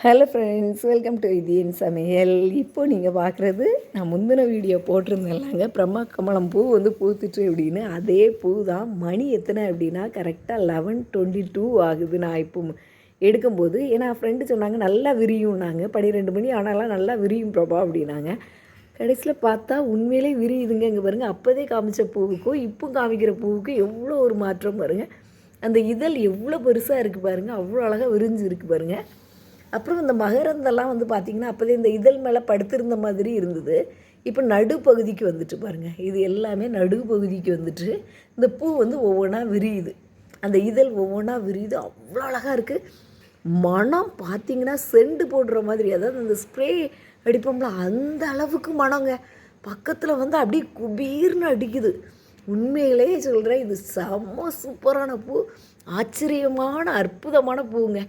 Hello friends, welcome to Indian சமையல். இப்போது நீங்கள் பார்க்குறது நான் முந்தின வீடியோ போட்டிருந்தேன்லாங்க, பிரம்மா கமலம் பூ வந்து பூத்துட்டு அப்படின்னு. அதே பூ தான். மணி எத்தனை அப்படின்னா கரெக்டாக 11:22 ஆகுது நான் இப்போ எடுக்கும்போது. ஏன்னா ஃப்ரெண்டு சொன்னாங்க நல்லா விரியும்னாங்க. 12 மணி ஆனாலாம் நல்லா விரியும் பிரபா அப்படின்னாங்க. கடைசியில் பார்த்தா உண்மையிலே விரியுதுங்க. இங்கே பாருங்கள், அப்போதே காமிச்ச பூவுக்கும் இப்போ காமிக்கிற பூவுக்கும் எவ்வளோ ஒரு மாற்றம் பாருங்கள். அந்த இதழ் எவ்வளோ பெருசாக இருக்குது பாருங்கள், அவ்வளோ அழகாக விரிஞ்சு இருக்குது பாருங்கள். அப்புறம் இந்த மகரந்தெல்லாம் வந்து பார்த்திங்கன்னா அப்போதே இந்த இதழ் மேலே படுத்திருந்த மாதிரி இருந்தது. இப்போ நடுப்பகுதிக்கு வந்துட்டு பாருங்கள், இது எல்லாமே நடுப்பகுதிக்கு வந்துட்டு இந்த பூ வந்து ஒவ்வொன்றா விரியுது. அந்த இதழ் ஒவ்வொன்றா விரியுது, அவ்வளோ அழகாக இருக்குது. மனம் பார்த்திங்கன்னா செண்டு போடுற மாதிரி, அதாவது அந்த ஸ்ப்ரே அடிப்போம்ல அந்த அளவுக்கு மனங்க. பக்கத்தில் வந்து அப்படியே குபீர்னு அடிக்குது. உண்மையிலேயே சொல்கிறேன், இது செம்ம சூப்பரான பூ, ஆச்சரியமான அற்புதமான பூங்க.